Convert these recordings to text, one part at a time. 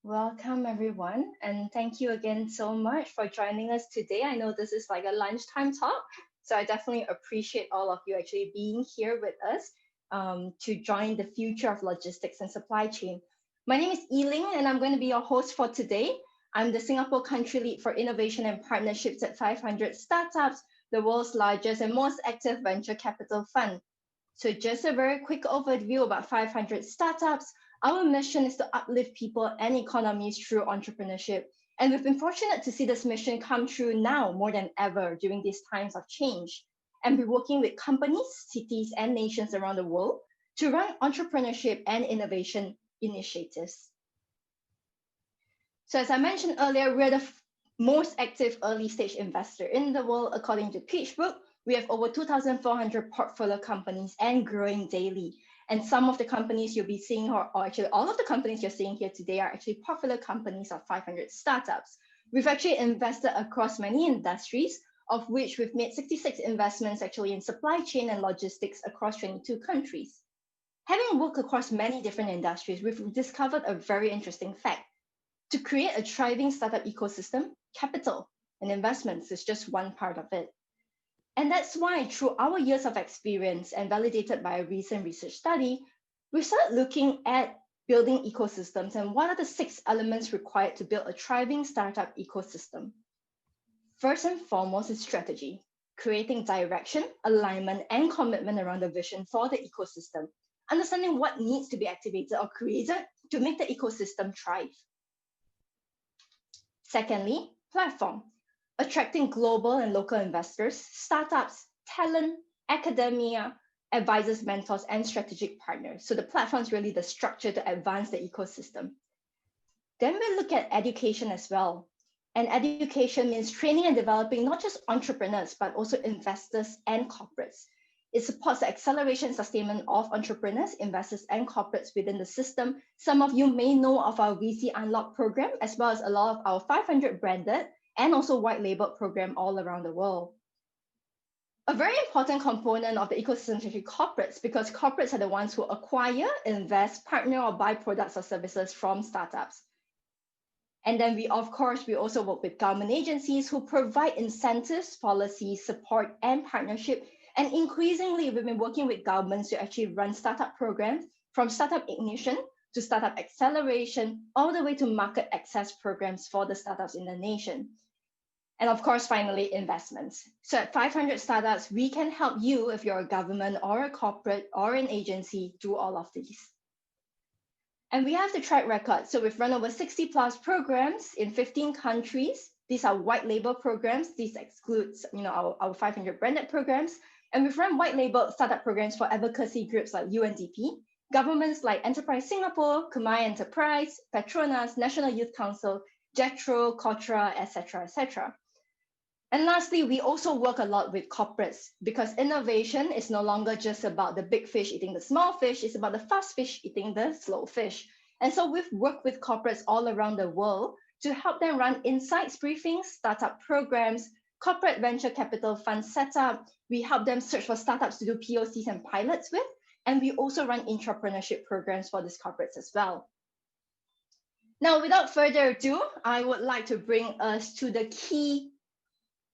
Welcome, everyone, and thank you again so much for joining us today. I know this is like a lunchtime talk, so I definitely appreciate all of you actually being here with us to join the future of logistics and supply chain. My name is Yiling, and I'm going to be your host for today. I'm the Singapore Country Lead for Innovation and Partnerships at 500 Startups, the world's largest and most active venture capital fund. So, just a very quick overview about 500 startups. Our mission is to uplift people and economies through entrepreneurship. And we've been fortunate to see this mission come true now more than ever during these times of change. And we're working with companies, cities, and nations around the world to run entrepreneurship and innovation initiatives. So, as I mentioned earlier, we're the most active early stage investor in the world, according to PitchBook. We have over 2,400 portfolio companies and growing daily. And some of the companies you'll be seeing, or actually all of the companies you're seeing here today, are actually portfolio companies of 500 startups. We've actually invested across many industries, of which we've made 66 investments actually in supply chain and logistics across 22 countries. Having worked across many different industries, we've discovered a very interesting fact. To create a thriving startup ecosystem, capital and investments is just one part of it. And that's why, through our years of experience and validated by a recent research study, we started looking at building ecosystems and what are the 6 elements required to build a thriving startup ecosystem. First and foremost is strategy, creating direction, alignment, and commitment around the vision for the ecosystem, understanding what needs to be activated or created to make the ecosystem thrive. Secondly, platform, attracting global and local investors, startups, talent, academia, advisors, mentors, and strategic partners. So the platform is really the structure to advance the ecosystem. Then we look at education as well. And education means training and developing not just entrepreneurs, but also investors and corporates. It supports the acceleration and sustainment of entrepreneurs, investors, and corporates within the system. Some of you may know of our VC Unlock program, as well as a lot of our 500 branded and also white labeled program all around the world. A very important component of the ecosystem is actually corporates, because corporates are the ones who acquire, invest, partner, or buy products or services from startups. And then we also work with government agencies who provide incentives, policies, support, and partnership. And increasingly, we've been working with governments to actually run startup programs, from startup ignition to startup acceleration, all the way to market access programs for the startups in the nation. And of course, finally, investments. So at 500 startups, we can help you if you're a government or a corporate or an agency do all of these. And we have the track record. So we've run over 60 plus programs in 15 countries. These are white label programs. These excludes, our 500 branded programs. And we've run white label startup programs for advocacy groups like UNDP, governments like Enterprise Singapore, Kumai Enterprise, Petronas, National Youth Council, JETRO, Kotra, etc., etc. And lastly, we also work a lot with corporates, because innovation is no longer just about the big fish eating the small fish, it's about the fast fish eating the slow fish. And so we've worked with corporates all around the world to help them run insights briefings, startup programs, corporate venture capital fund setup. We help them search for startups to do POCs and pilots with, and we also run entrepreneurship programs for these corporates as well. Now, without further ado, I would like to bring us to the key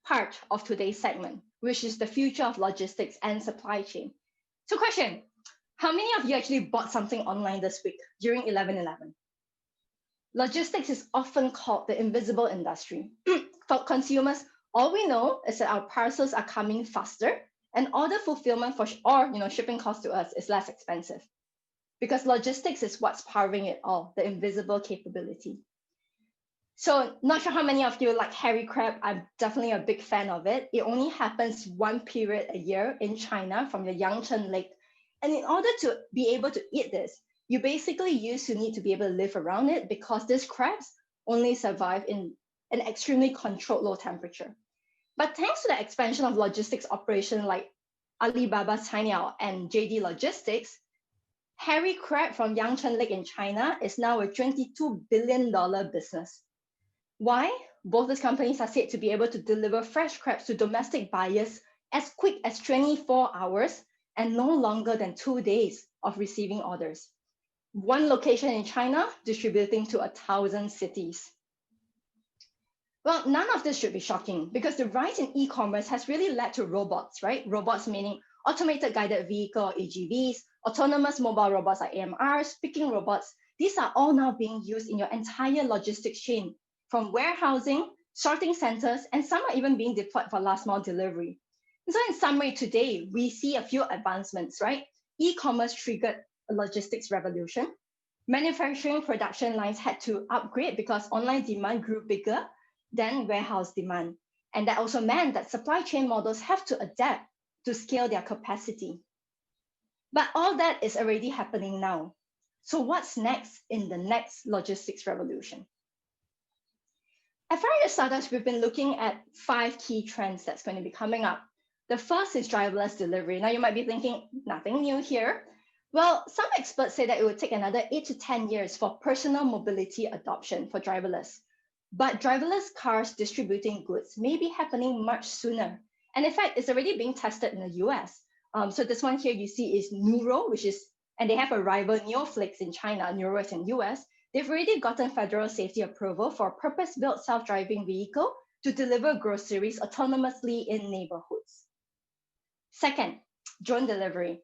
part of today's segment, which is the future of logistics and supply chain. So question, how many of you actually bought something online this week during 11/11? Logistics is often called the invisible industry. For consumers, all we know is that our parcels are coming faster and order fulfillment shipping cost to us is less expensive, because logistics is what's powering it all, the invisible capability. So not sure how many of you like hairy crab. I'm definitely a big fan of it. It only happens one period a year in China from the Yangtze Lake. And in order to be able to eat this, you basically used to need to be able to live around it, because these crabs only survive in an extremely controlled low temperature. But thanks to the expansion of logistics operation like Alibaba's Cainiao and JD Logistics, hairy crab from Yangtze Lake in China is now a $22 billion business. Why? Both these companies are said to be able to deliver fresh crabs to domestic buyers as quick as 24 hours and no longer than 2 days of receiving orders. one location in China distributing to 1,000 cities. Well, none of this should be shocking because the rise in e-commerce has really led to robots, right? Robots meaning automated guided vehicle or AGVs, autonomous mobile robots like AMRs, picking robots. These are all now being used in your entire logistics chain, from warehousing, sorting centers, and some are even being deployed for last mile delivery. And so in summary, today, we see a few advancements, right? E-commerce triggered a logistics revolution. Manufacturing production lines had to upgrade because online demand grew bigger than warehouse demand. And that also meant that supply chain models have to adapt to scale their capacity. But all that is already happening now. So what's next in the next logistics revolution? At Fire Startups, we've been looking at 5 key trends that's going to be coming up. The first is driverless delivery. Now you might be thinking, nothing new here. Well, some experts say that it would take another 8 to 10 years for personal mobility adoption for driverless. But driverless cars distributing goods may be happening much sooner. And in fact, it's already being tested in the US. So this one here you see is Nuro, and they have a rival Neoflix in China, Nuro is in US. They've already gotten federal safety approval for a purpose-built self-driving vehicle to deliver groceries autonomously in neighborhoods. Second, drone delivery.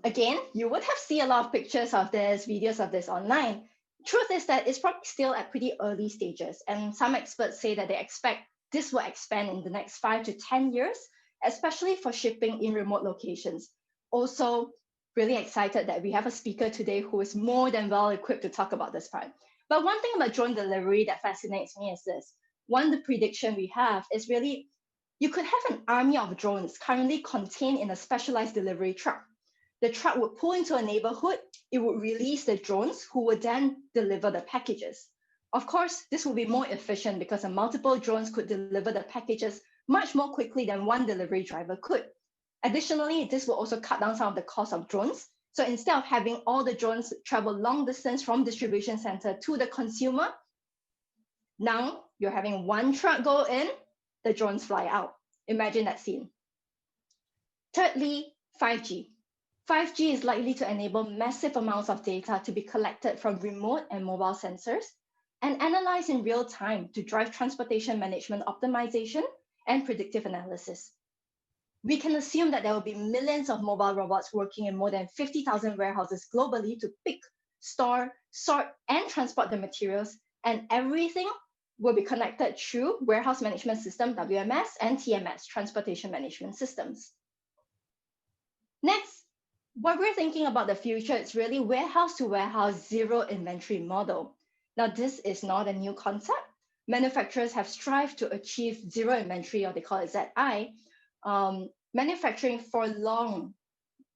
Again, you would have seen a lot of pictures of this, videos of this online. Truth is that it's probably still at pretty early stages, and some experts say that they expect this will expand in the next 5 to 10 years, especially for shipping in remote locations. Also, really excited that we have a speaker today who is more than well equipped to talk about this part. But one thing about drone delivery that fascinates me is this. One, the prediction we have is really, you could have an army of drones currently contained in a specialized delivery truck. The truck would pull into a neighborhood, it would release the drones who would then deliver the packages. Of course, this will be more efficient because multiple drones could deliver the packages much more quickly than one delivery driver could. Additionally, this will also cut down some of the cost of drones. So instead of having all the drones travel long distance from distribution center to the consumer, now you're having one truck go in, the drones fly out. Imagine that scene. Thirdly, 5G. 5G is likely to enable massive amounts of data to be collected from remote and mobile sensors and analyzed in real time to drive transportation management optimization and predictive analysis. We can assume that there will be millions of mobile robots working in more than 50,000 warehouses globally to pick, store, sort, and transport the materials, and everything will be connected through Warehouse Management System, WMS, and TMS, Transportation Management Systems. Next, what we're thinking about the future is really warehouse to warehouse zero inventory model. Now, this is not a new concept. Manufacturers have strived to achieve zero inventory, or they call it ZI, manufacturing for long.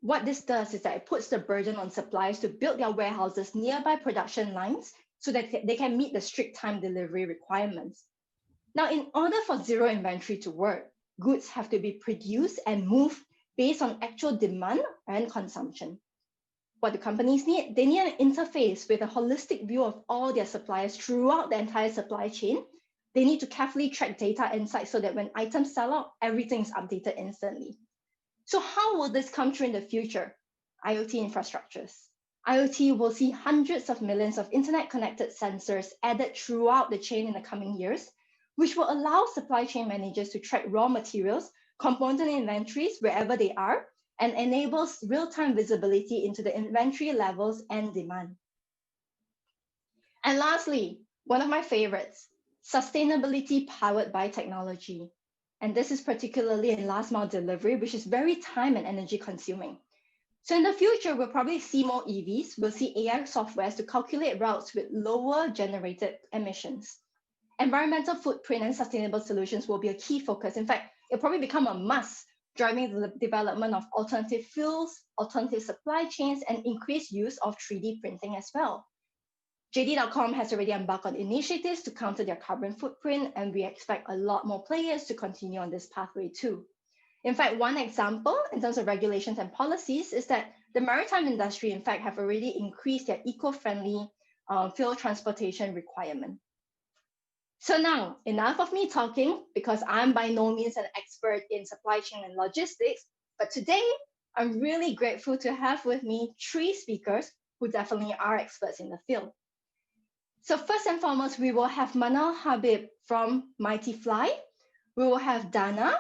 What this does is that it puts the burden on suppliers to build their warehouses nearby production lines so that they can meet the strict time delivery requirements. Now, in order for zero inventory to work, goods have to be produced and moved based on actual demand and consumption. What do companies need? They need an interface with a holistic view of all their suppliers throughout the entire supply chain. They need to carefully track data insights so that when items sell out, everything is updated instantly. So how will this come true in the future? IoT infrastructures. IoT will see hundreds of millions of internet-connected sensors added throughout the chain in the coming years, which will allow supply chain managers to track raw materials, component inventories wherever they are, and enables real-time visibility into the inventory levels and demand. And lastly, one of my favorites, sustainability powered by technology. And this is particularly in last mile delivery, which is very time and energy consuming. So in the future, we'll probably see more EVs. We'll see AI softwares to calculate routes with lower generated emissions. Environmental footprint and sustainable solutions will be a key focus. In fact, it'll probably become a must, driving the development of alternative fuels, alternative supply chains, and increased use of 3D printing as well. JD.com has already embarked on initiatives to counter their carbon footprint, and we expect a lot more players to continue on this pathway too. In fact, one example in terms of regulations and policies is that the maritime industry, in fact, have already increased their eco-friendly fuel transportation requirement. So now, enough of me talking, because I'm by no means an expert in supply chain and logistics, but today I'm really grateful to have with me 3 speakers who definitely are experts in the field. So first and foremost, we will have Manal Habib from MightyFly. We will have Dana,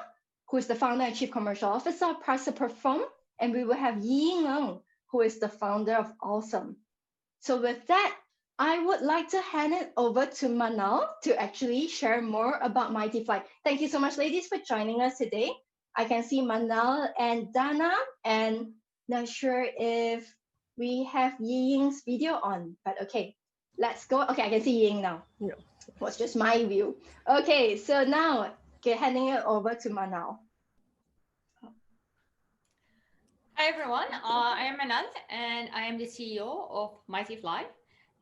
who is the founder and chief commercial officer of Parcel Perform, and we will have Ying, who is the founder of AllSome. So with that, I would like to hand it over to Manal to actually share more about MightyFly. Thank you so much, ladies, for joining us today. I can see Manal and Dana, and not sure if we have Ying's video on, but okay, let's go. Okay, I can see Ying now. No, it was just my view. Okay, so now, handing it over to Manal. Hi everyone, I am Manal and I am the CEO of MightyFly,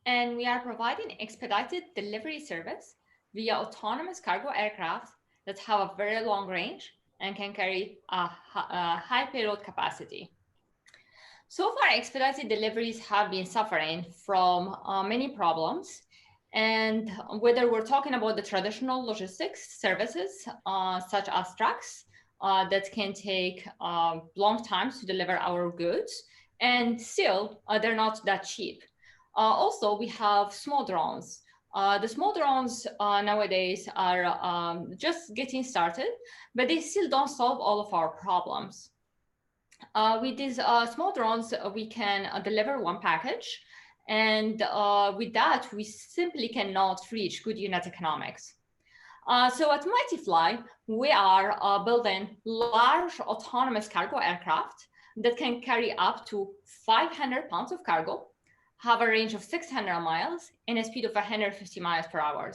and we are providing expedited delivery service via autonomous cargo aircraft that have a very long range and can carry a high payload capacity. So far, expedited deliveries have been suffering from many problems, and whether we're talking about the traditional logistics services such as trucks, that can take long times to deliver our goods, and still they're not that cheap. Also, we have small drones. The small drones nowadays are just getting started, but they still don't solve all of our problems. With these small drones, we can deliver one package, and with that, we simply cannot reach good unit economics. So at MightyFly, we are building large autonomous cargo aircraft that can carry up to 500 pounds of cargo, have a range of 600 miles, and a speed of 150 miles per hour.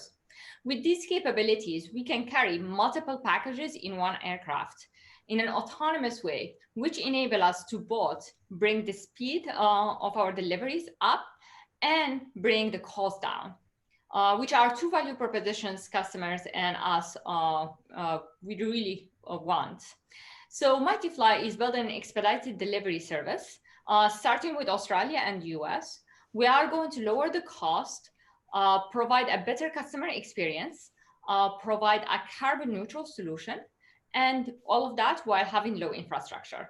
With these capabilities, we can carry multiple packages in one aircraft in an autonomous way, which enable us to both bring the speed of our deliveries up and bring the cost down. Which are two value propositions customers and us we really want. So MightyFly is building an expedited delivery service, starting with Australia and US. We are going to lower the cost, provide a better customer experience, provide a carbon neutral solution, and all of that while having low infrastructure.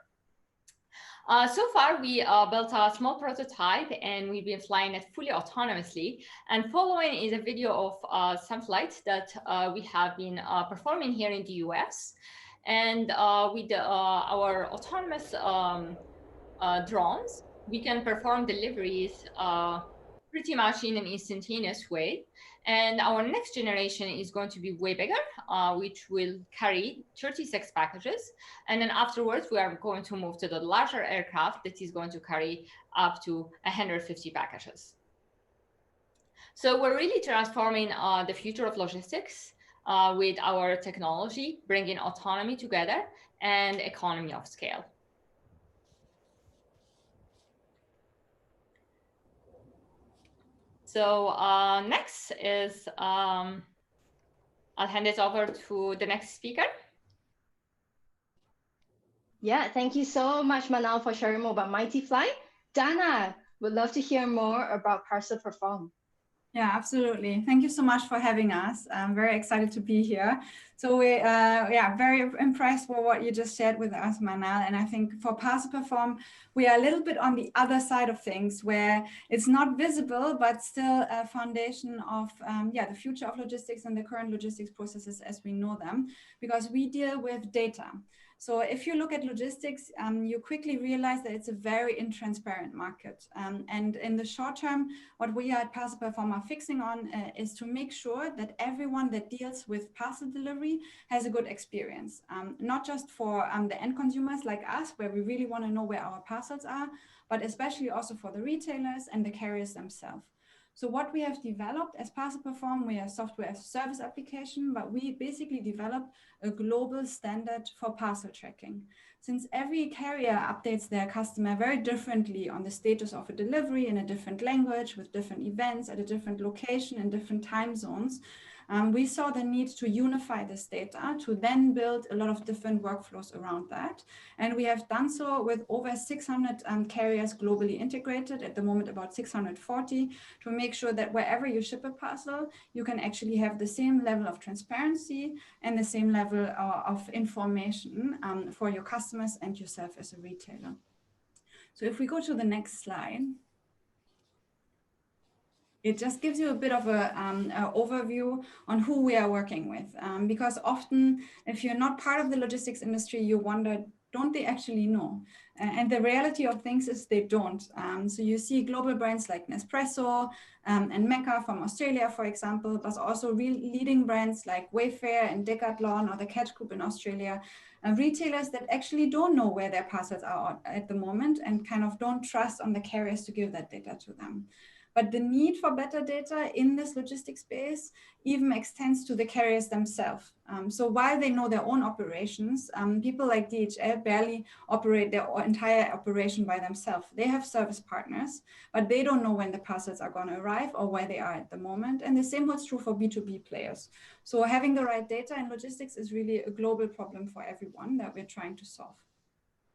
So far, we built a small prototype and we've been flying it fully autonomously. And following is a video of some flights that we have been performing here in the US. And with our autonomous drones, we can perform deliveries pretty much in an instantaneous way. And our next generation is going to be way bigger, which will carry 36 packages. And then afterwards, we are going to move to the larger aircraft that is going to carry up to 150 packages. So we're really transforming the future of logistics with our technology, bringing autonomy together and economy of scale. So next is, I'll hand it over to the next speaker. Yeah, thank you so much, Manal, for sharing more about MightyFly. Dana, would love to hear more about Parcel Perform. Yeah, absolutely. Thank you so much for having us. I'm very excited to be here. So we, yeah, very impressed with what you just shared with us, Manal. And I think for Parcel Perform, we are a little bit on the other side of things where it's not visible, but still a foundation of, yeah, the future of logistics and the current logistics processes as we know them, because we deal with data. So if you look at logistics, you quickly realize that it's a very intransparent market. And in the short term, what we at Parcel Perform are fixing on is to make sure that everyone that deals with parcel delivery has a good experience, not just for the end consumers like us, where we really want to know where our parcels are, but especially also for the retailers and the carriers themselves. So what we have developed as Parcel Perform, we are a software as a service application, but we basically developed a global standard for parcel tracking. Since every carrier updates their customer very differently on the status of a delivery in a different language, with different events at a different location in different time zones, we saw the need to unify this data to then build a lot of different workflows around that. And we have done so with over 600 carriers globally integrated, at the moment about 640, to make sure that wherever you ship a parcel, you can actually have the same level of transparency and the same level of information for your customers and yourself as a retailer. So if we go to the next slide. It just gives you a bit of a overview on who we are working with. Because often, if you're not part of the logistics industry, you wonder, don't they actually know? And the reality of things is they don't. So you see global brands like Nespresso and Mecca from Australia, for example, but also leading brands like Wayfair and Decathlon or the Catch Group in Australia, retailers that actually don't know where their parcels are at the moment and kind of don't trust on the carriers to give that data to them. But the need for better data in this logistics space even extends to the carriers themselves. So while they know their own operations, people like DHL barely operate their entire operation by themselves. They have service partners, but they don't know when the parcels are going to arrive or where they are at the moment. And the same holds true for B2B players. So having the right data in logistics is really a global problem for everyone that we're trying to solve.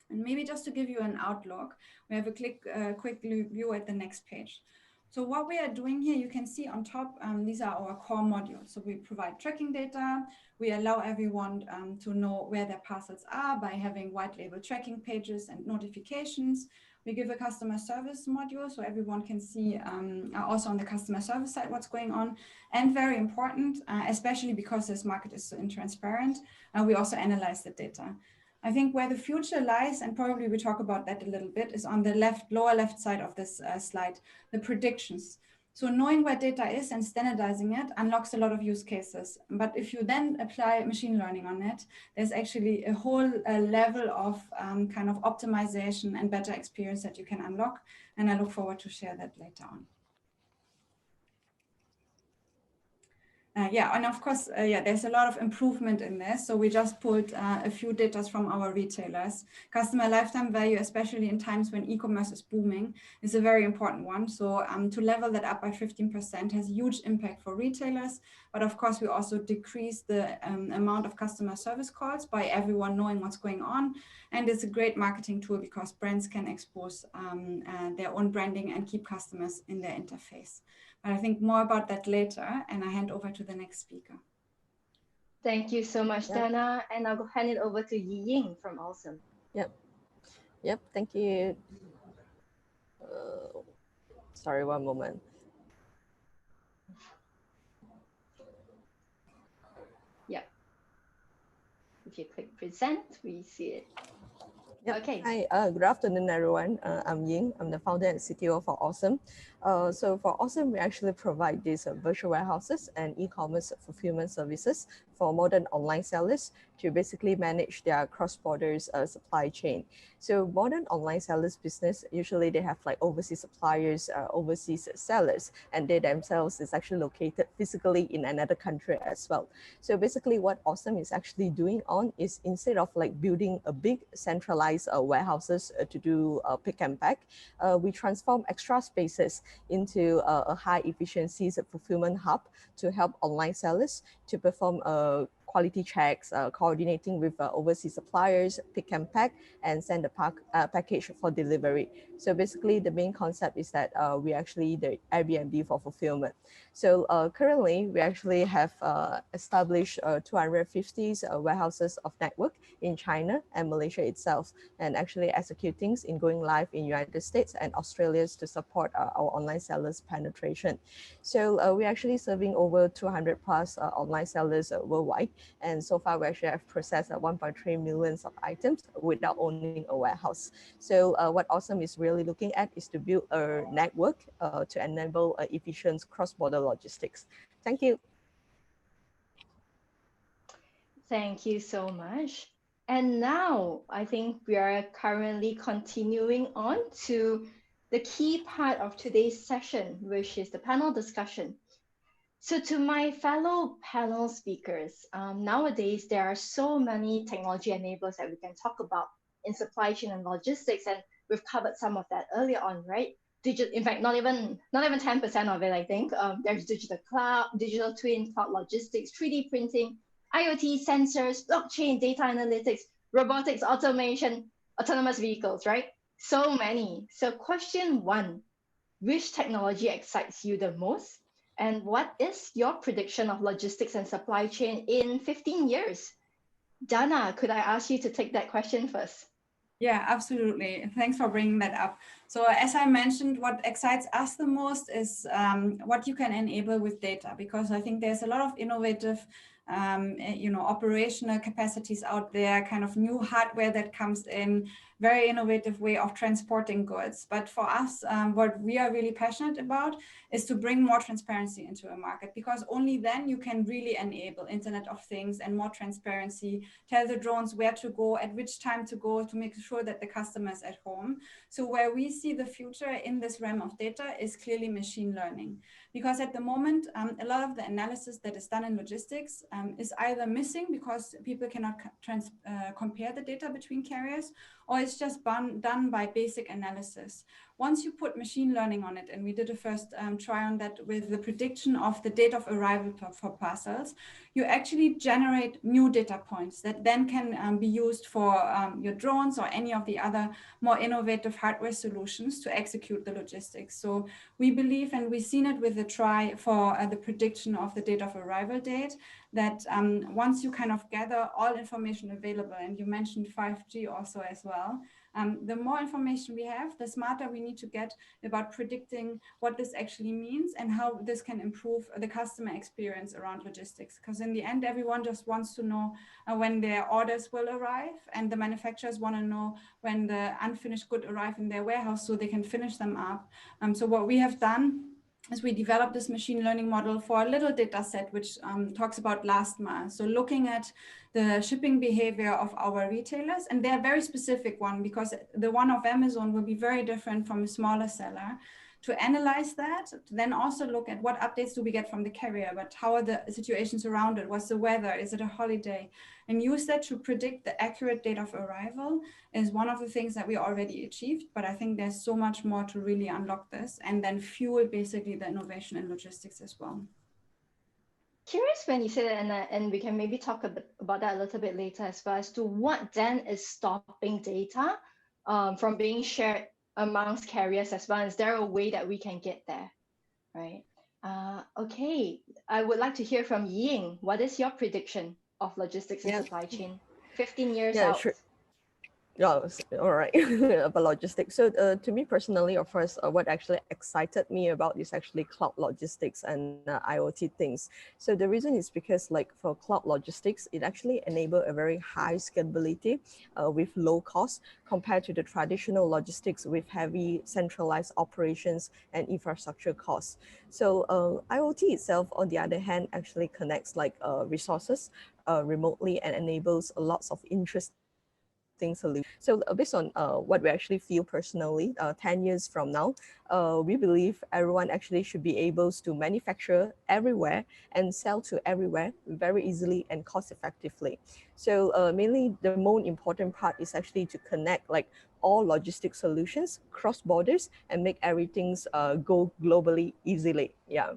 And maybe just to give you an outlook, we have a quick view at the next page. So what we are doing here, you can see on top, these are our core modules. So we provide tracking data. We allow everyone to know where their parcels are by having white label tracking pages and notifications. We give a customer service module so everyone can see also on the customer service side what's going on. And very important, especially because this market is so intransparent, we also analyze the data. I think where the future lies, and probably we talk about that a little bit, is on the lower left side of this slide, the predictions. So knowing where data is and standardizing it unlocks a lot of use cases. But if you then apply machine learning on it, there's actually a whole level of kind of optimization and better experience that you can unlock. And I look forward to share that later on. Yeah, and of course, there's a lot of improvement in this. So we just pulled a few data from our retailers. Customer lifetime value, especially in times when e-commerce is booming, is a very important one. So to level that up by 15% has a huge impact for retailers. But of course, we also decrease the amount of customer service calls by everyone knowing what's going on. And it's a great marketing tool because brands can expose their own branding and keep customers in their interface. But I think more about that later, and I hand over to the next speaker. Thank you so much, Dana. And I'll hand it over to Ying from AllSome. Yep, thank you. Sorry, one moment. Yep. If you click present, we see it. Yep. Okay. Hi, good afternoon, everyone. I'm Ying. I'm the founder and CTO for AllSome. So for AllSome, we actually provide these virtual warehouses and e-commerce fulfillment services for modern online sellers to basically manage their cross-border supply chain. So modern online sellers business, usually they have like overseas suppliers, overseas sellers, and they themselves is actually located physically in another country as well. So basically what AllSome is actually doing on is instead of like building a big centralized warehouses to do pick and pack, we transform extra spaces into a high efficiency fulfillment hub to help online sellers to perform quality checks, coordinating with overseas suppliers, pick and pack, and send the package for delivery. So basically the main concept is that we actually the Airbnb for fulfillment. So currently we actually have established 250 warehouses of network in China and Malaysia itself, and actually executing in going live in United States and Australia to support our online sellers penetration. So we're actually serving over 200 plus online sellers worldwide. And so far, we actually have processed 1.3 million of items without owning a warehouse. So what AllSome is really looking at is to build a network to enable efficient cross-border logistics. Thank you. Thank you so much. And now I think we are currently continuing on to the key part of today's session, which is the panel discussion. So to my fellow panel speakers, nowadays there are so many technology enablers that we can talk about in supply chain and logistics, and we've covered some of that earlier on, right? In fact, not even 10% of it, I think. There's digital cloud, digital twin, cloud logistics, 3D printing, IoT sensors, blockchain, data analytics, robotics, automation, autonomous vehicles, right? So many. So question one, which technology excites you the most? And what is your prediction of logistics and supply chain in 15 years? Dana, could I ask you to take that question first? Yeah, absolutely. Thanks for bringing that up. So as I mentioned, what excites us the most is what you can enable with data, because I think there's a lot of innovative, operational capacities out there, kind of new hardware that comes in, very innovative way of transporting goods. But for us, what we are really passionate about is to bring more transparency into a market, because only then you can really enable Internet of Things and more transparency, tell the drones where to go, at which time to go, to make sure that the customer is at home. So where we see the future in this realm of data is clearly machine learning, because at the moment, a lot of the analysis that is done in logistics is either missing because people cannot compare the data between carriers, or it's just done by basic analysis. Once you put machine learning on it, and we did a first try on that with the prediction of the date of arrival for parcels, you actually generate new data points that then can be used for your drones or any of the other more innovative hardware solutions to execute the logistics. So we believe, and we've seen it with the try for the prediction of the date of arrival date, that once you kind of gather all information available, and you mentioned 5G also as well, the more information we have, the smarter we need to get about predicting what this actually means and how this can improve the customer experience around logistics. Because in the end, everyone just wants to know when their orders will arrive, and the manufacturers want to know when the unfinished goods arrive in their warehouse so they can finish them up. So what we have done is we developed this machine learning model for a little data set, which talks about last mile. So looking at the shipping behavior of our retailers, and they're a very specific one, because the one of Amazon will be very different from a smaller seller. To analyze that, to then also look at what updates do we get from the carrier, but how are the situations around it? What's the weather? Is it a holiday? And use that to predict the accurate date of arrival is one of the things that we already achieved. But I think there's so much more to really unlock this and then fuel basically the innovation in logistics as well. Curious when you say that, and we can maybe talk about that a little bit later as well, as to what then is stopping data from being shared amongst carriers as well. Is there a way that we can get there, right? Okay, I would like to hear from Ying. What is your prediction of logistics and Yeah, supply chain 15 years yeah, out? sure. Yeah, all right. About logistics. So to me personally, of course, what actually excited me about is actually cloud logistics and IoT things. So the reason is because like for cloud logistics, it actually enable a very high scalability with low cost compared to the traditional logistics with heavy centralized operations and infrastructure costs. So IoT itself, on the other hand, actually connects like resources remotely and enables lots of interesting solutions. So based on what we actually feel personally, 10 years from now, we believe everyone actually should be able to manufacture everywhere and sell to everywhere very easily and cost effectively. So mainly the most important part is actually to connect like all logistic solutions cross borders and make everything go globally easily. Yeah.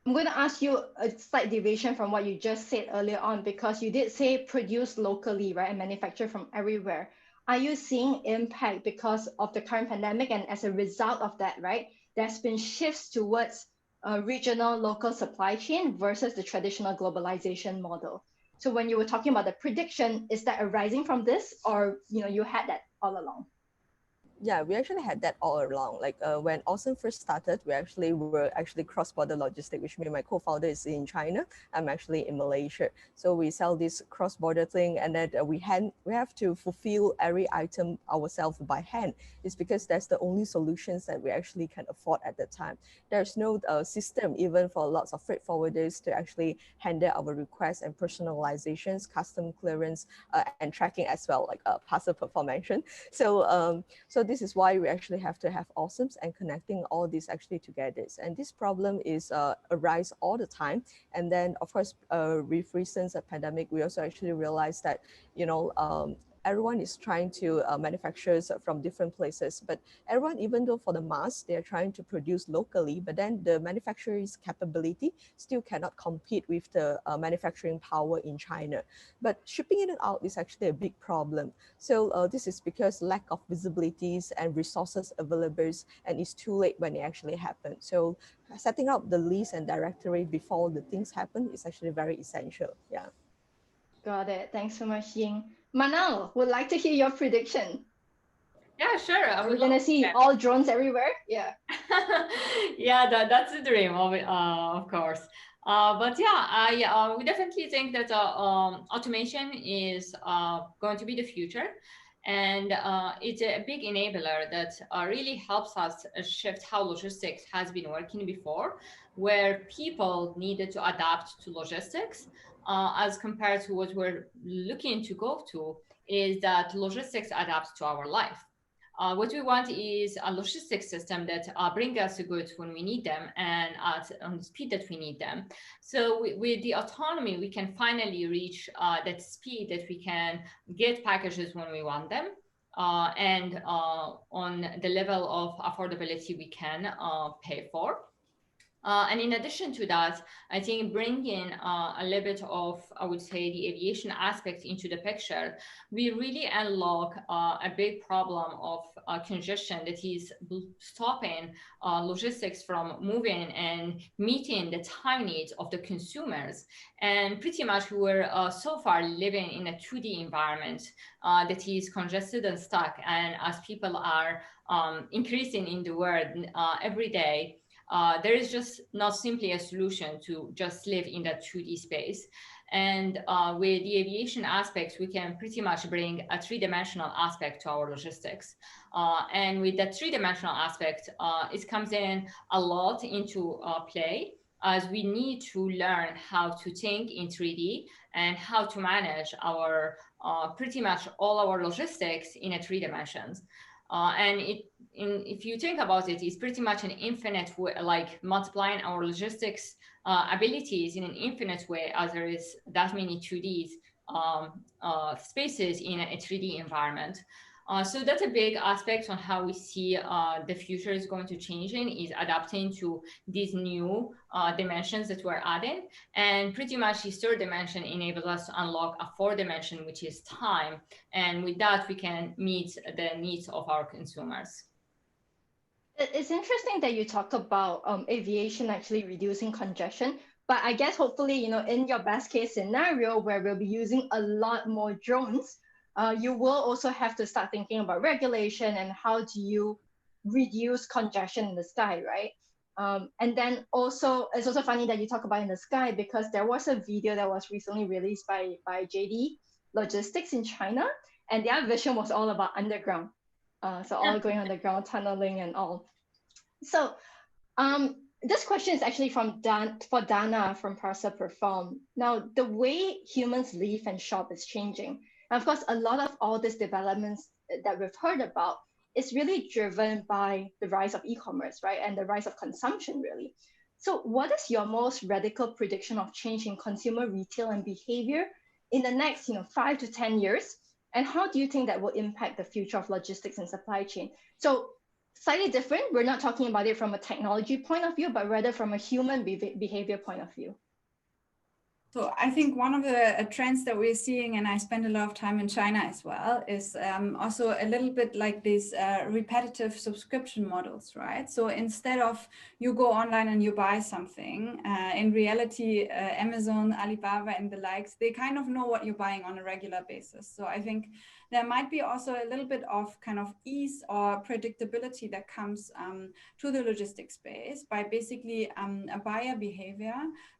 I'm going to ask you a slight deviation from what you just said earlier on, because you did say produce locally, right, and manufacture from everywhere. Are you seeing impact because of the current pandemic, and as a result of that, right, there's been shifts towards a regional local supply chain versus the traditional globalization model? So when you were talking about the prediction, is that arising from this, or you had that all along? Yeah, we actually had that all along. Like when AllSome first started, we were actually cross-border logistic, which means my co-founder is in China. I'm actually in Malaysia. So we sell this cross-border thing, and then we have to fulfill every item ourselves by hand. It's because that's the only solutions that we actually can afford at the time. There's no system even for lots of freight forwarders to actually handle our requests and personalizations, custom clearance, and tracking as well, like Parcel Perform mentioned. So this is why we actually have to have AllSomes and connecting all these actually together. And this problem is arise all the time. And then of course, with recent pandemic, we also actually realized that, everyone is trying to manufacture from different places, but everyone, even though for the mass, they're trying to produce locally, but then the manufacturer's capability still cannot compete with the manufacturing power in China. But shipping it out is actually a big problem. So this is because lack of visibilities and resources available, and it's too late when it actually happens. So setting up the list and directory before the things happen is actually very essential. Yeah. Got it. Thanks so much, Ying. Manal, would like to hear your prediction. Yeah, sure. I Are would we love gonna to see share. all drones everywhere? Yeah. Yeah, that's the dream of course. But yeah, we definitely think that automation is going to be the future, and it's a big enabler that really helps us shift how logistics has been working before, where people needed to adapt to logistics, as compared to what we're looking to go to is that logistics adapts to our life. What we want is a logistics system that bring us the goods when we need them and at on the speed that we need them. So with the autonomy, we can finally reach that speed that we can get packages when we want them. And on the level of affordability we can pay for. And in addition to that, I think bringing a little bit of, I would say, the aviation aspect into the picture, we really unlock a big problem of congestion that is stopping logistics from moving and meeting the time needs of the consumers. And pretty much we're so far living in a 2D environment that is congested and stuck. And as people are increasing in the world every day, there is just not simply a solution to just live in that 2D space. And with the aviation aspects, we can pretty much bring a three-dimensional aspect to our logistics. And with that three-dimensional aspect, it comes in a lot into play, as we need to learn how to think in 3D and how to manage our pretty much all our logistics in a 3 dimensions. And if you think about it, it's pretty much an infinite way, like multiplying our logistics abilities in an infinite way, as there is that many 2D spaces in a 3D environment. So that's a big aspect on how we see the future is going to change in, is adapting to these new dimensions that we're adding. And pretty much this third dimension enables us to unlock a fourth dimension, which is time. And with that, we can meet the needs of our consumers. It's interesting that you talk about aviation actually reducing congestion, but I guess hopefully, in your best case scenario where we'll be using a lot more drones, you will also have to start thinking about regulation and how do you reduce congestion in the sky, right? And then also, it's also funny that you talk about in the sky because there was a video that was recently released by JD Logistics in China, and their vision was all about underground. So all going underground, tunneling and all. So this question is actually for Dana from Parcel Perform. Now, the way humans live and shop is changing. And of course, a lot of all these developments that we've heard about is really driven by the rise of e-commerce, right? And the rise of consumption, really. So what is your most radical prediction of change in consumer retail and behavior in the next 5 to 10 years? And how do you think that will impact the future of logistics and supply chain? So slightly different. We're not talking about it from a technology point of view, but rather from a human behavior point of view. So I think one of the trends that we're seeing, and I spend a lot of time in China as well, is also a little bit like these repetitive subscription models, right? So instead of you go online and you buy something, in reality, Amazon, Alibaba and the likes, they kind of know what you're buying on a regular basis. So I think there might be also a little bit of kind of ease or predictability that comes to the logistics space by basically a buyer behavior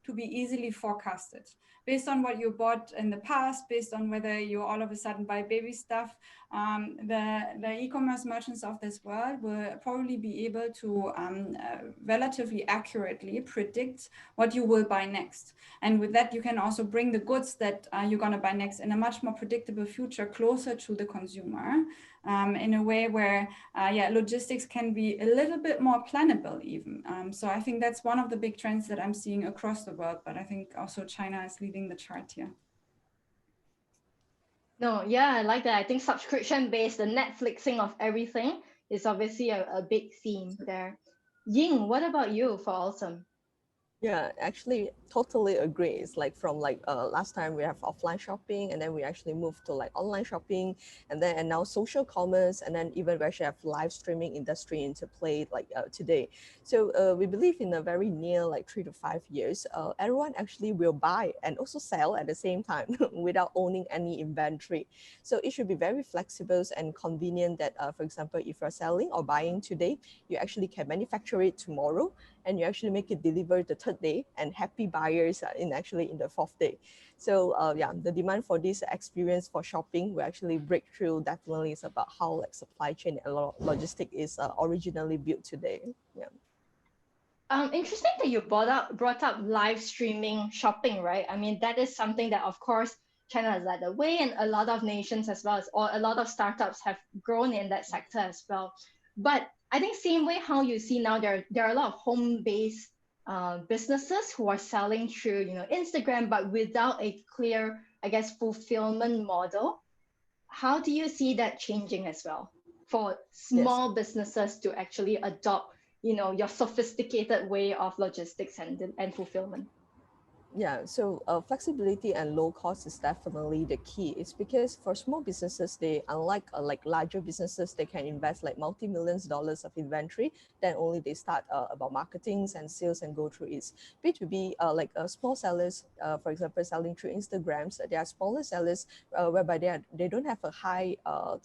to be easily forecasted based on what you bought in the past, based on whether you all of a sudden buy baby stuff. The e-commerce merchants of this world will probably be able to relatively accurately predict what you will buy next. And with that, you can also bring the goods that you're going to buy next in a much more predictable future closer to the consumer, in a way where, logistics can be a little bit more plannable even. So I think that's one of the big trends that I'm seeing across the world, but I think also China is leading the chart here. No, yeah, I like that. I think subscription-based, the Netflixing of everything is obviously a big theme there. Ying, what about you for AllSome? Yeah, actually, totally agree. It's like from like last time we have offline shopping, and then we actually moved to like online shopping, and now social commerce, and then even we actually have live streaming industry into play like today. So we believe in a very near like 3 to 5 years, everyone actually will buy and also sell at the same time without owning any inventory. So it should be very flexible and convenient that, for example, if you're selling or buying today, you actually can manufacture it tomorrow and you actually make it deliver the third day and happy buyers in actually in the fourth day. So yeah, the demand for this experience for shopping will actually break through. Definitely is about how like supply chain and logistic is originally built today. Yeah. Interesting that you brought up live streaming shopping, right? I mean, that is something that, of course, China has led the way, and a lot of nations as well as, or a lot of startups have grown in that sector as well. But I think same way how you see now, there are a lot of home-based businesses who are selling through, Instagram, but without a clear, I guess, fulfillment model. How do you see that changing as well for Yes. small businesses to actually adopt, your sophisticated way of logistics and fulfillment? Yeah, so flexibility and low cost is definitely the key. It's because for small businesses, they unlike like larger businesses, they can invest like multi-millions dollars of inventory. Then only they start about marketings and sales and go through it. B2B, like small sellers, for example, selling through Instagrams, they are smaller sellers whereby they don't have a high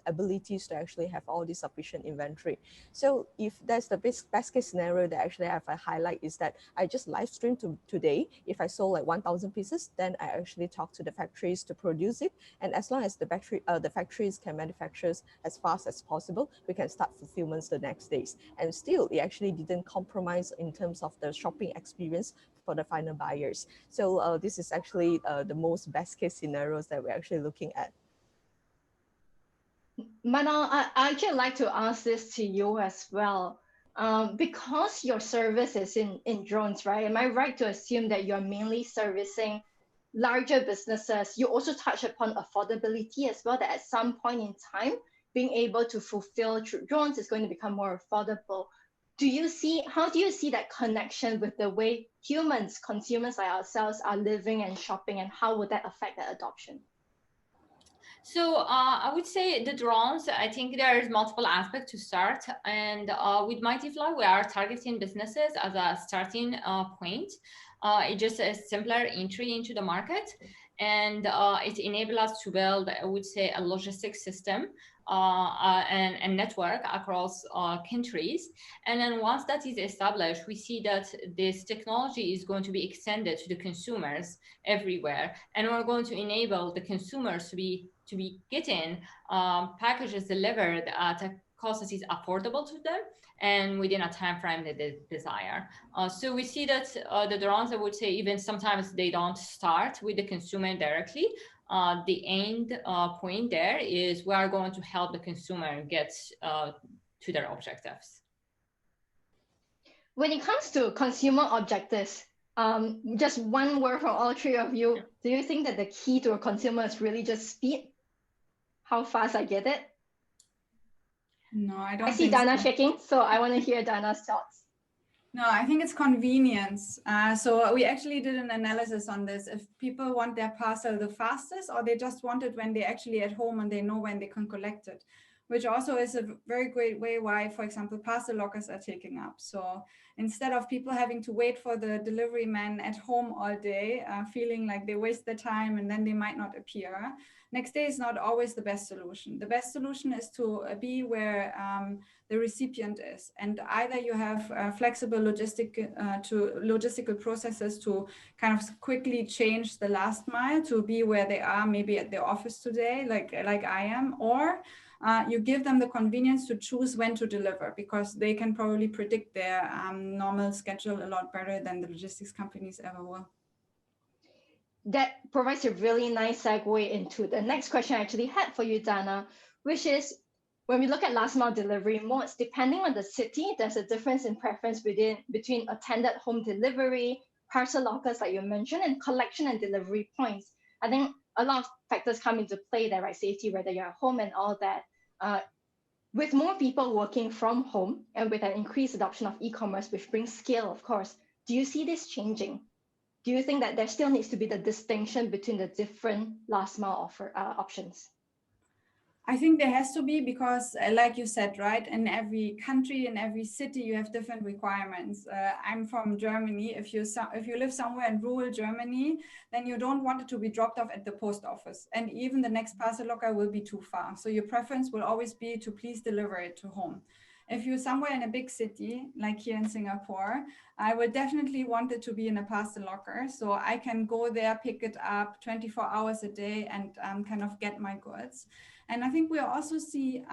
abilities to actually have all this sufficient inventory. So if that's the best case scenario that actually have a highlight is that I just live stream today. If I sold like 1,000 pieces, then I actually talk to the factories to produce it. And as long as the factories can manufacture as fast as possible, we can start fulfillments the next days. And still, it actually didn't compromise in terms of the shopping experience for the final buyers. So this is actually the most best case scenarios that we're actually looking at. Manal, I actually like to ask this to you as well. Because your service is in drones, right? Am I right to assume that you're mainly servicing larger businesses? You also touch upon affordability as well, that at some point in time, being able to fulfill through drones is going to become more affordable. How do you see that connection with the way humans, consumers like ourselves, are living and shopping, and how would that affect that adoption? So I would say the drones, I think there's multiple aspects to start. And with MightyFly, we are targeting businesses as a starting point. It's just a simpler entry into the market. And it enables us to build, I would say, a logistics system and network across countries. And then once that is established, we see that this technology is going to be extended to the consumers everywhere. And we're going to enable the consumers to be getting packages delivered at a cost that is affordable to them and within a time frame that they desire. So we see that the drones, I would say, even sometimes they don't start with the consumer directly. The end point there is we are going to help the consumer get to their objectives. When it comes to consumer objectives, just one word from all three of you. Do you think that the key to a consumer is really just speed? How fast I get it? No, I don't I see think Dana so. shaking, so I want to hear Dana's thoughts. No, I think it's convenience. So we actually did an analysis on this. If people want their parcel the fastest, or they just want it when they're actually at home and they know when they can collect it, which also is a very great way why, for example, parcel lockers are taking up. So instead of people having to wait for the delivery man at home all day, feeling like they waste their time and then they might not appear, next day is not always the best solution. The best solution is to be where the recipient is, and either you have flexible logistical processes to kind of quickly change the last mile to be where they are, maybe at their office today, like I am, or you give them the convenience to choose when to deliver, because they can probably predict their normal schedule a lot better than the logistics companies ever will. That provides a really nice segue into the next question I actually had for you, Dana, which is, when we look at last mile delivery modes, depending on the city, there's a difference in preference between attended home delivery, parcel lockers, like you mentioned, and collection and delivery points. I think a lot of factors come into play there, right? Safety, whether you're at home and all that. With more people working from home and with an increased adoption of e-commerce, which brings scale, of course, Do you see this changing? Do you think that there still needs to be the distinction between the different last mile options? I think there has to be, because like you said, right, in every country, in every city, you have different requirements. I'm from Germany. If you live somewhere in rural Germany, then you don't want it to be dropped off at the post office. And even the next parcel locker will be too far. So your preference will always be to please deliver it to home. If you're somewhere in a big city, like here in Singapore, I would definitely want it to be in a parcel locker. So I can go there, pick it up 24 hours a day and kind of get my goods. And I think we also see,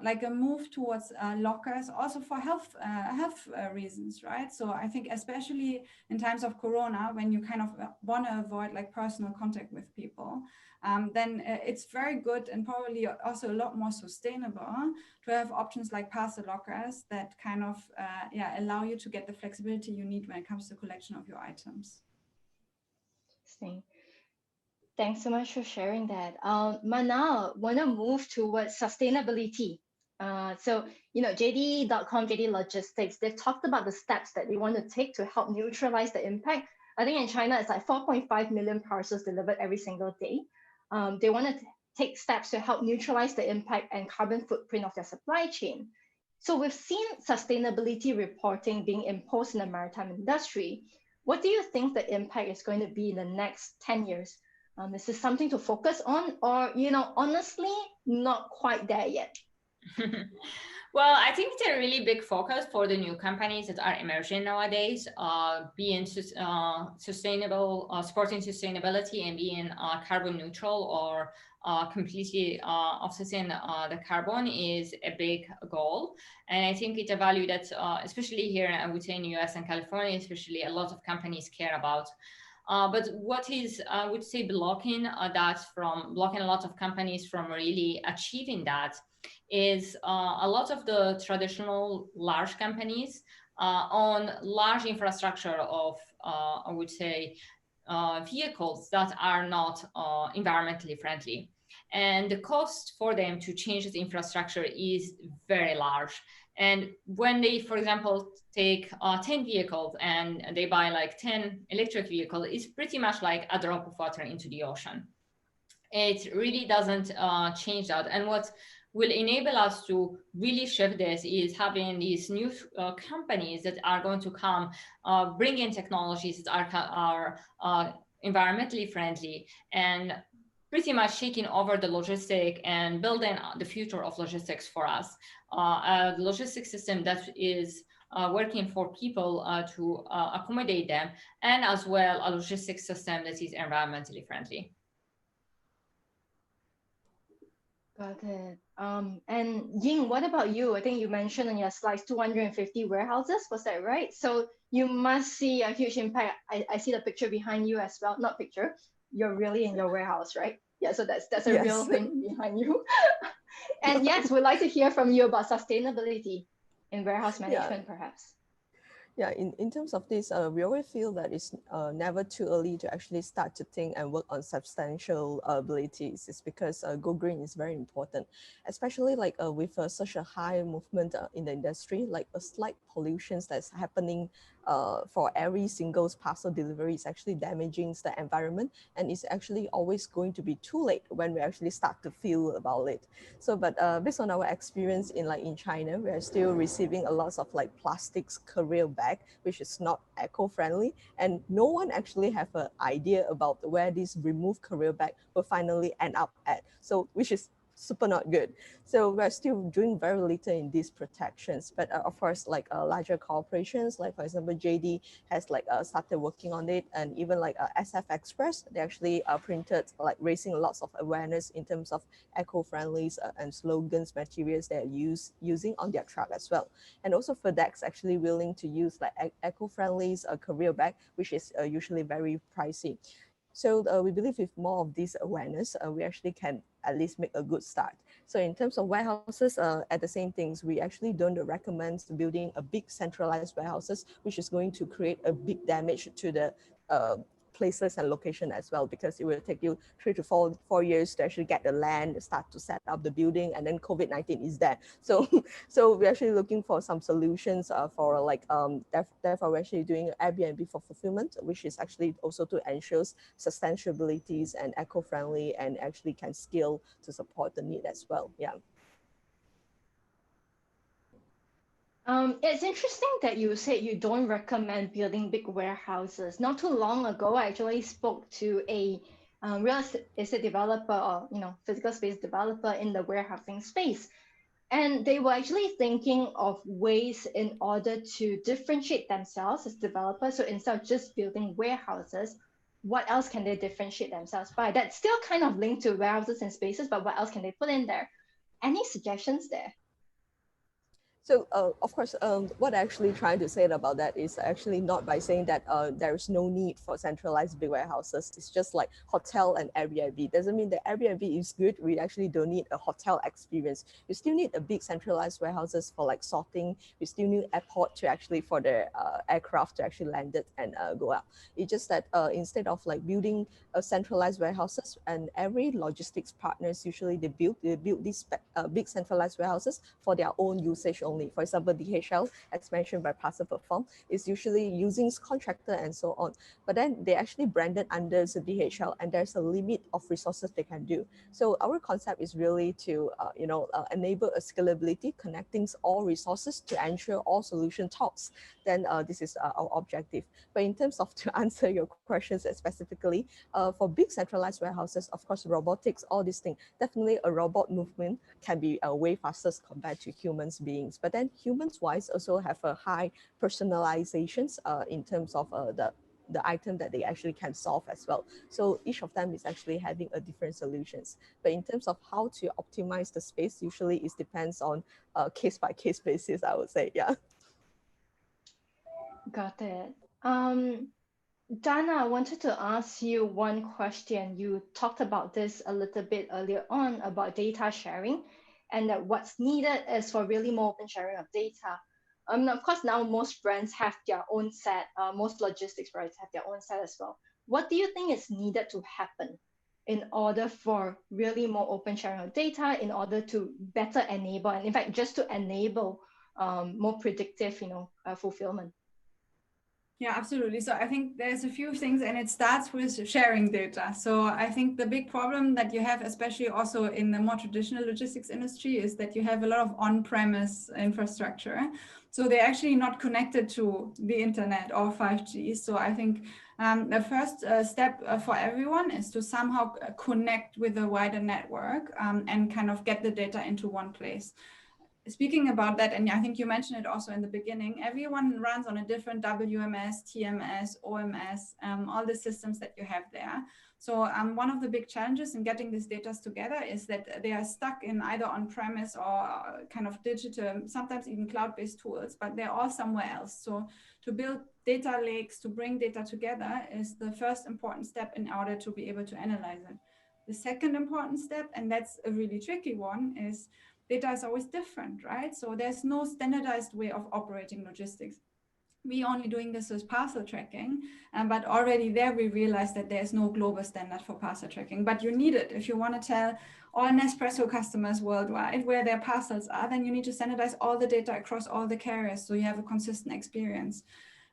like a move towards lockers also for health reasons, right? So I think especially in times of Corona, when you kind of want to avoid like personal contact with people, then it's very good and probably also a lot more sustainable to have options like parcel lockers that kind of allow you to get the flexibility you need when it comes to collection of your items. Thanks so much for sharing that. Manal, want to move towards sustainability. So, JD.com, JD Logistics, they've talked about the steps that they want to take to help neutralize the impact. I think in China, it's like 4.5 million parcels delivered every single day. They want to take steps to help neutralize the impact and carbon footprint of their supply chain. So we've seen sustainability reporting being imposed in the maritime industry. What do you think the impact is going to be in the next 10 years? Is this something to focus on, or, honestly, not quite there yet? Well, I think it's a really big focus for the new companies that are emerging nowadays, being sustainable, supporting sustainability and being carbon neutral or completely offsetting the carbon is a big goal. And I think it's a value that, especially here, I would say in the US and California, especially, a lot of companies care about. But what is, I would say, blocking a lot of companies from really achieving that is a lot of the traditional large companies own large infrastructure of, I would say, vehicles that are not environmentally friendly. And the cost for them to change the infrastructure is very large. And when they, for example, take 10 vehicles and they buy like 10 electric vehicles, it's pretty much like a drop of water into the ocean. It really doesn't change that. And what will enable us to really shift this is having these new companies that are going to come, bring in technologies that are environmentally friendly and pretty much taking over the logistic and building the future of logistics for us. A logistics system that is working for people to accommodate them, and as well a logistics system that is environmentally friendly. Got it. And Ying, what about you? I think you mentioned on your slides 250 warehouses. Was that right? So you must see a huge impact. I see the picture behind you as well. Not picture. You're really in your warehouse, right? Yeah. So that's a real thing behind you. And yes, we'd like to hear from you about sustainability in warehouse management, perhaps. Yeah, in terms of this, we always feel that it's never too early to actually start to think and work on substantial abilities. It's because go green is very important, especially like with such a high movement in the industry, like a slight pollution that's happening for every single parcel delivery is actually damaging the environment, and it's actually always going to be too late when we actually start to feel about it. So, but based on our experience in China, we are still receiving a lot of like plastics carrier bag, which is not eco-friendly, and no one actually have an idea about where this removed carrier bag will finally end up at. So, which is super not good. So we're still doing very little in these protections, but of course, like larger corporations, like for example, JD has like started working on it, and even like SF Express, they actually printed like raising lots of awareness in terms of eco-friendly and slogans, materials they're using on their truck as well. And also FedEx actually willing to use like eco-friendly carrier bag, which is usually very pricey. So we believe with more of this awareness, we actually can at least make a good start. So in terms of warehouses, at the same things, we actually don't recommend building a big centralized warehouses, which is going to create a big damage to the places and location as well, because it will take you 3 to 4 years to actually get the land, start to set up the building, and then COVID-19 is there. So so we're actually looking for some solutions for like therefore we're actually doing Airbnb for fulfillment, which is actually also to ensure sustainability and eco-friendly, and actually can scale to support the need as well. Yeah. It's interesting that you said you don't recommend building big warehouses. Not too long ago, I actually spoke to a real estate developer, or physical space developer in the warehousing space, and they were actually thinking of ways in order to differentiate themselves as developers. So instead of just building warehouses, what else can they differentiate themselves by? That's still kind of linked to warehouses and spaces, but what else can they put in there? Any suggestions there? So of course, what I actually trying to say about that is actually not by saying that there is no need for centralized big warehouses. It's just like hotel and Airbnb. Doesn't mean that Airbnb is good. We actually don't need a hotel experience. You still need a big centralized warehouses for like sorting. You still need airport to actually for the aircraft to actually land it and go out. It's just that instead of like building a centralized warehouses, and every logistics partners usually they build these big centralized warehouses for their own usage only. For example, DHL, as mentioned by Parcel Perform, is usually using contractor and so on. But then they actually branded under the DHL, and there's a limit of resources they can do. So our concept is really to enable a scalability, connecting all resources to ensure all solution talks. Then this is our objective. But in terms of to answer your questions specifically, for big centralized warehouses, of course, robotics, all these things, definitely a robot movement can be way faster compared to humans beings. But then humans wise also have a high personalizations in terms of the item that they actually can solve as well. So each of them is actually having a different solutions. But in terms of how to optimize the space, usually it depends on case by case basis, I would say. Yeah. Got it. Dana, I wanted to ask you one question. You talked about this a little bit earlier on about data sharing, and that what's needed is for really more open sharing of data. Of course, now most brands have their own set, most logistics brands have their own set as well. What do you think is needed to happen in order for really more open sharing of data, in order to better enable, and in fact, just to enable more predictive, fulfillment? Yeah, absolutely. So I think there's a few things, and it starts with sharing data. So I think the big problem that you have, especially also in the more traditional logistics industry, is that you have a lot of on-premise infrastructure. So they're actually not connected to the internet or 5G. So I think the first step for everyone is to somehow connect with a wider network and kind of get the data into one place. Speaking about that, and I think you mentioned it also in the beginning, everyone runs on a different WMS, TMS, OMS, all the systems that you have there. So one of the big challenges in getting these data together is that they are stuck in either on-premise or kind of digital, sometimes even cloud-based tools, but they're all somewhere else. So to build data lakes, to bring data together is the first important step in order to be able to analyze it. The second important step, and that's a really tricky one, is data is always different, right? So there's no standardized way of operating logistics. We only doing this with parcel tracking, but already there we realized that there's no global standard for parcel tracking, but you need it. If you want to tell all Nespresso customers worldwide where their parcels are, then you need to standardize all the data across all the carriers so you have a consistent experience.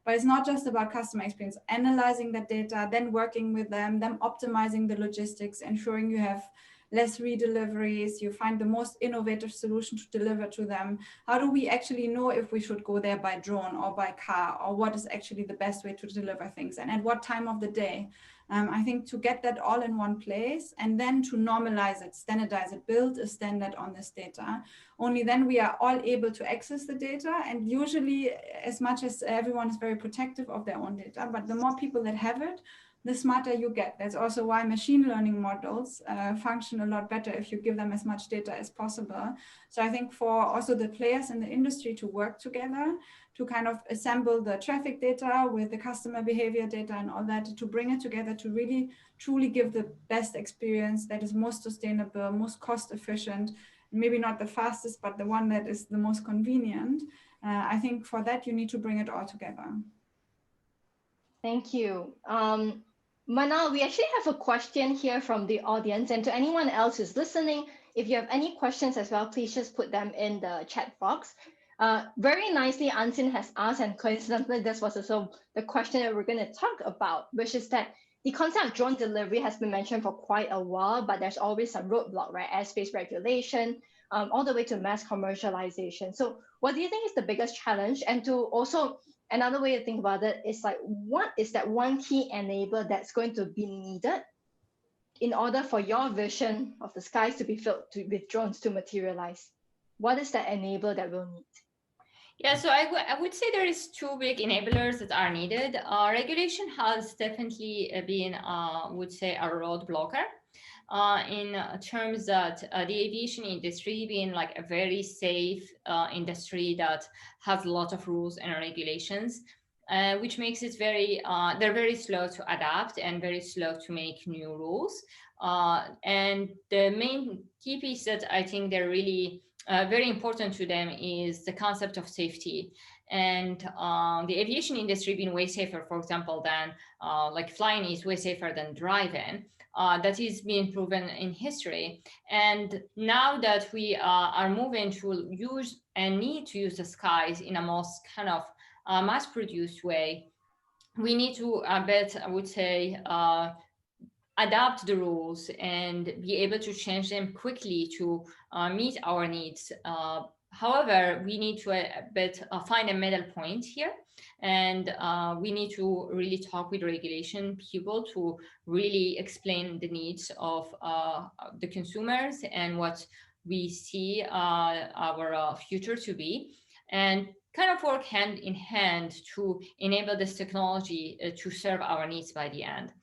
But it's not just about customer experience, analyzing that data, then working with them optimizing the logistics, ensuring you have less redeliveries, you find the most innovative solution to deliver to them. How do we actually know if we should go there by drone or by car, or what is actually the best way to deliver things and at what time of the day? I think to get that all in one place and then to normalize it, standardize it, build a standard on this data, only then we are all able to access the data. And usually, as much as everyone is very protective of their own data, but the more people that have it, the smarter you get. That's also why machine learning models function a lot better if you give them as much data as possible. So I think for also the players in the industry to work together, to kind of assemble the traffic data with the customer behavior data and all that, to bring it together to really truly give the best experience that is most sustainable, most cost efficient, maybe not the fastest, but the one that is the most convenient. I think for that, you need to bring it all together. Thank you. Manal, we actually have a question here from the audience, and to anyone else who's listening, if you have any questions as well, please just put them in the chat box. Very nicely, Ansin has asked, and coincidentally, this was also the question that we're going to talk about, which is that the concept of drone delivery has been mentioned for quite a while, but there's always some roadblock, right? Airspace regulation, all the way to mass commercialization. So what do you think is the biggest challenge? And to also, another way to think about it is like, what is that one key enabler that's going to be needed in order for your vision of the skies to be filled with drones to materialize? What is that enabler that we'll need? Yeah, so I would say there is two big enablers that are needed. Regulation has definitely been, would say, a road blocker in terms that the aviation industry being like a very safe industry that has a lot of rules and regulations, which makes it they're very slow to adapt and very slow to make new rules. And the main key piece that I think they're really very important to them is the concept of safety. And the aviation industry being way safer, for example, than like flying is way safer than driving. That is being proven in history. And now that we are moving to use and need to use the skies in a most kind of mass-produced way, we need to a bit, I would say, adapt the rules and be able to change them quickly to meet our needs. However, we need to find a middle point here, and we need to really talk with regulation people to really explain the needs of the consumers and what we see our future to be, and kind of work hand in hand to enable this technology to serve our needs by the end.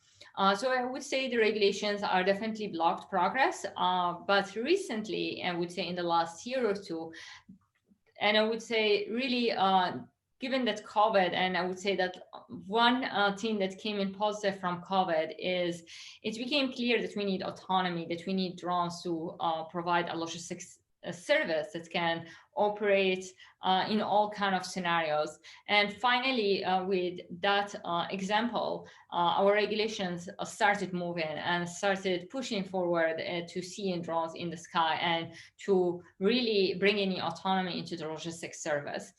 So I would say the regulations are definitely blocked progress, but recently, I would say in the last year or two, and I would say really given that COVID, and I would say that one thing that came in positive from COVID is it became clear that we need autonomy, that we need drones to provide a logistics service that can operate in all kind of scenarios. And finally, with that example, our regulations started moving and started pushing forward to seeing drones in the sky and to really bring any autonomy into the logistics service.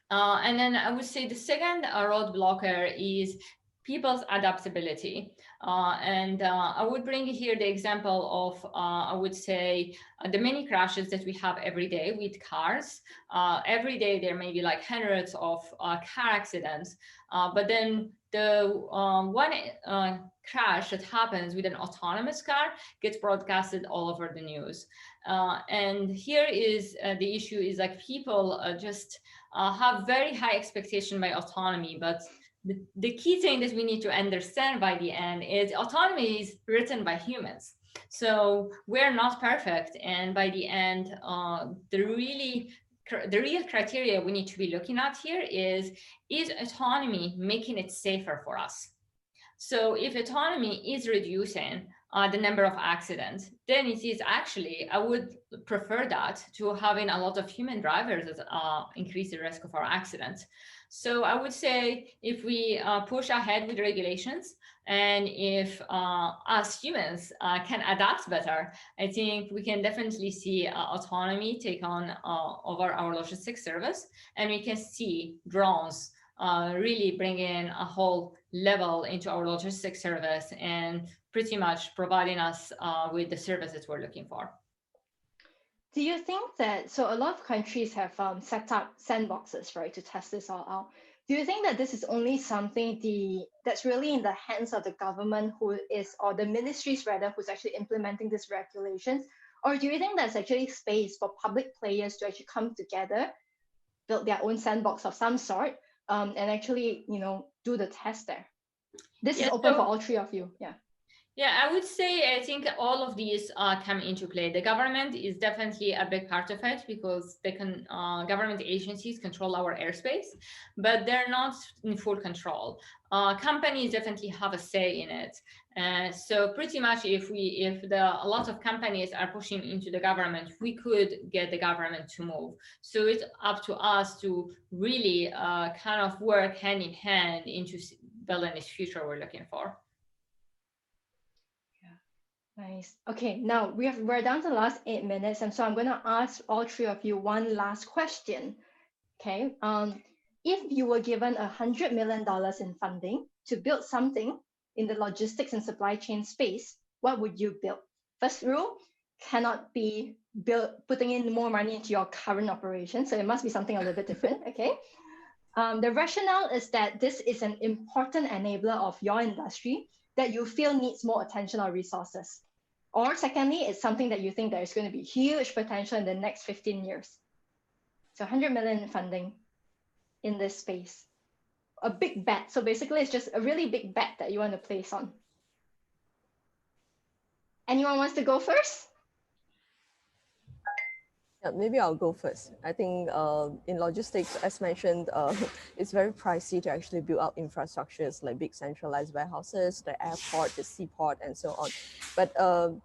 And then I would say the second road blocker is people's adaptability. I would bring here the example of, I would say, the many crashes that we have every day with cars. Every day there may be like hundreds of car accidents, but then the one crash that happens with an autonomous car gets broadcasted all over the news. And here is the issue is like people just have very high expectation by autonomy, but the key thing that we need to understand by the end is autonomy is written by humans. So we're not perfect. And by the end, the real criteria we need to be looking at here is autonomy making it safer for us? So if autonomy is reducing the number of accidents, then it is actually, I would prefer that to having a lot of human drivers that increase the risk of our accidents. So I would say if we push ahead with regulations and if us humans can adapt better, I think we can definitely see autonomy take on over our logistics service, and we can see drones really bring in a whole level into our logistics service and pretty much providing us with the services we're looking for. Do you think that, so a lot of countries have set up sandboxes, right, to test this all out. Do you think that this is only something that's really in the hands of the government or the ministries rather, who's actually implementing these regulations? Or do you think there's actually space for public players to actually come together, build their own sandbox of some sort, and actually, do the test there? This is open for all three of you, yeah. Yeah, I would say I think all of these come into play. The government is definitely a big part of it because they can government agencies control our airspace, but they're not in full control. Companies definitely have a say in it. So pretty much if a lot of companies are pushing into the government, we could get the government to move. So it's up to us to really kind of work hand in hand into building this future we're looking for. Nice. Okay, now we're down to the last 8 minutes, and so I'm going to ask all three of you one last question. Okay. If you were given $100 million in funding to build something in the logistics and supply chain space, what would you build? First rule, cannot be putting in more money into your current operation. So it must be something a little bit different. Okay. The rationale is that this is an important enabler of your industry that you feel needs more attention or resources. Or secondly, it's something that you think there is going to be huge potential in the next 15 years. So 100 million in funding in this space. A big bet. So basically, it's just a really big bet that you want to place on. Anyone wants to go first? Yeah, maybe I'll go first. I think in logistics, as mentioned, it's very pricey to actually build out infrastructures like big centralized warehouses, the airport, the seaport, and so on. But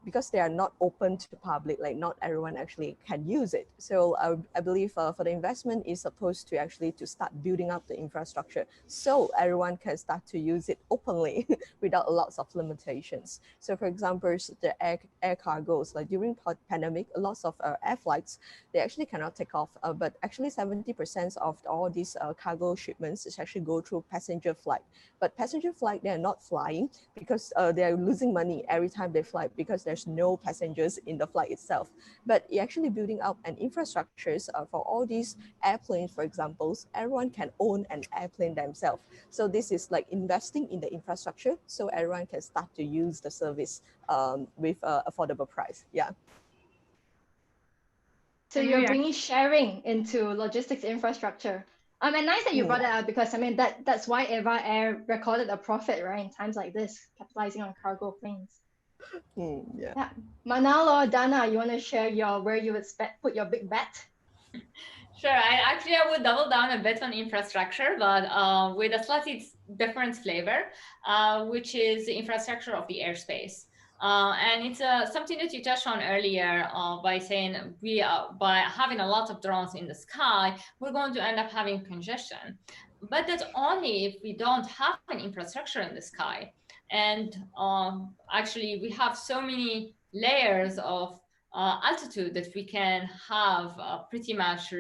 because they are not open to the public, like not everyone actually can use it. So I believe for the investment is supposed to actually to start building up the infrastructure so everyone can start to use it openly without lots of limitations. So for example, the air cargoes, like during pandemic, lots of air flights, they actually cannot take off, but actually 70% of all these cargo shipments is actually go through passenger flight. But passenger flight, they are not flying because they are losing money every time they fly because there's no passengers in the flight itself. But you're actually building up an infrastructures for all these airplanes, for example, everyone can own an airplane themselves. So this is like investing in the infrastructure so everyone can start to use the service with affordable price. Yeah. So you're bringing sharing into logistics infrastructure. And nice that you brought that up because I mean that's why Eva Air recorded a profit, right? In times like this, capitalizing on cargo planes. Yeah. Manal or Dana, you want to share where you would put your big bet? Sure. I would double down a bit on infrastructure, but with a slightly different flavor, which is the infrastructure of the airspace. And it's something that you touched on earlier by saying by having a lot of drones in the sky, we're going to end up having congestion. But that's only if we don't have an infrastructure in the sky. And actually, we have so many layers of altitude that we can have pretty much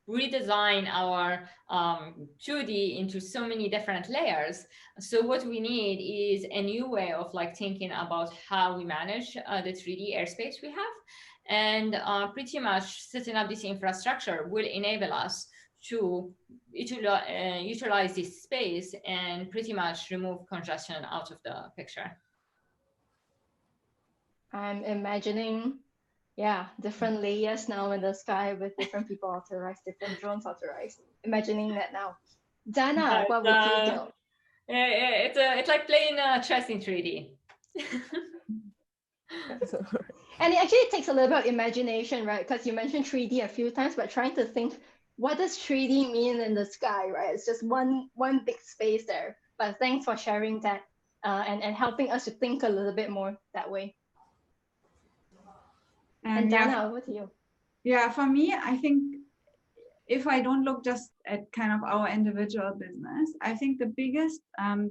redesign our 2D into so many different layers. So what we need is a new way of like thinking about how we manage the 3D airspace we have. And pretty much setting up this infrastructure will enable us to utilize this space and pretty much remove congestion out of the picture. I'm imagining, different layers now in the sky with different people authorized, different drones authorized. Imagining that now. Dana, what would you build? It's like playing chess in 3D. And it actually takes a little bit of imagination, right? Because you mentioned 3D a few times, but trying to think, what does 3D mean in the sky, right? It's just one big space there. But thanks for sharing that and helping us to think a little bit more that way. And Dana, over to you. Yeah, for me, I think if I don't look just at kind of our individual business, I think the biggest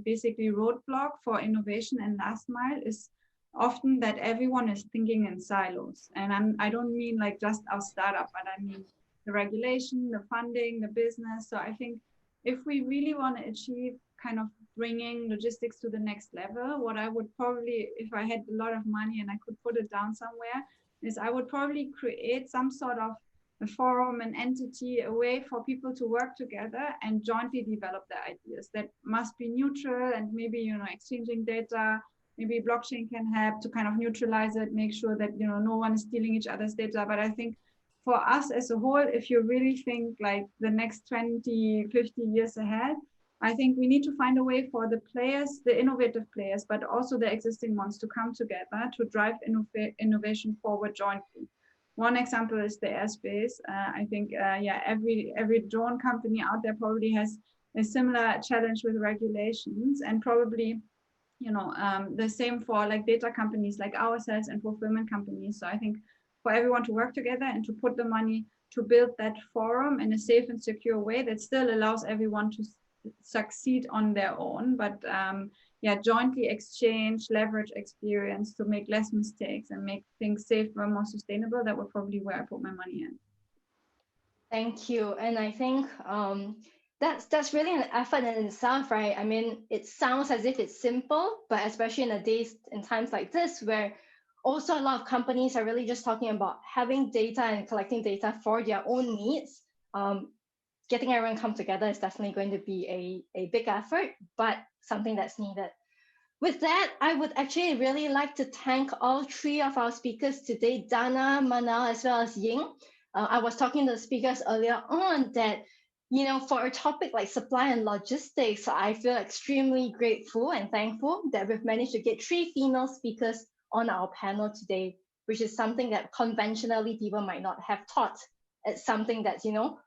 basically roadblock for innovation and last mile is often that everyone is thinking in silos. And I don't mean like just our startup, but I mean the regulation, the funding, the business. So I think if we really want to achieve kind of bringing logistics to the next level, what I would probably, if I had a lot of money and I could put it down somewhere, is I would probably create some sort of a forum, an entity, a way for people to work together and jointly develop their ideas that must be neutral and maybe, you know, exchanging data. Maybe blockchain can help to kind of neutralize it, make sure that, you know, no one is stealing each other's data. But I think for us as a whole, if you really think like the next 20, 50 years ahead, I think we need to find a way for the players, the innovative players, but also the existing ones to come together to drive innovation forward jointly. One example is the airspace. I think, every drone company out there probably has a similar challenge with regulations, and probably, you know, the same for like data companies like ourselves and fulfillment companies. So I think for everyone to work together and to put the money to build that forum in a safe and secure way that still allows everyone succeed on their own, but yeah, jointly exchange, leverage experience to make less mistakes and make things safer, more sustainable. That would probably where I put my money in. Thank you. And I think that's really an effort in itself, right? I mean, it sounds as if it's simple, but especially in times like this, where also a lot of companies are really just talking about having data and collecting data for their own needs. Getting everyone come together is definitely going to be a big effort, but something that's needed. With that, I would actually really like to thank all three of our speakers today, Dana, Manal, as well as Ying. I was talking to the speakers earlier on that, you know, for a topic like supply and logistics, I feel extremely grateful and thankful that we've managed to get 3 female speakers on our panel today, which is something that conventionally people might not have thought. It's something that, you know,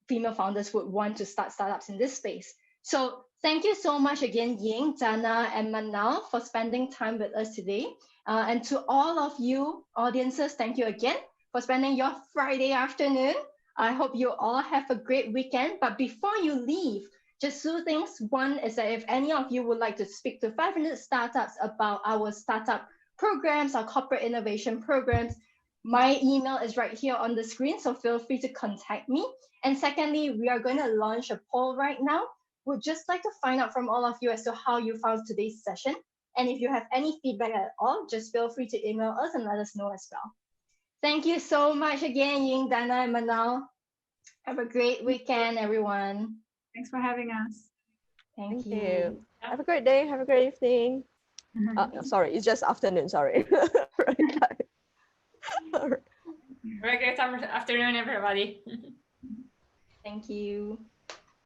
female founders would want to start startups in this space. So thank you so much again, Ying, Dana, and Manal for spending time with us today. And to all of you audiences, thank you again for spending your Friday afternoon. I hope you all have a great weekend. But before you leave, just 2 things. One is that if any of you would like to speak to 500 startups about our startup programs, our corporate innovation programs, my email is right here on the screen, so feel free to contact me. And secondly, we are going to launch a poll right now. We'd just like to find out from all of you as to how you found today's session. And if you have any feedback at all, just feel free to email us and let us know as well. Thank you so much again, Ying, Dana, and Manal. Have a great weekend, everyone. Thanks for having us. Thank you. Yeah. Have a great day. Have a great evening. Sorry, it's just afternoon. Sorry. Very great afternoon, everybody. Thank you.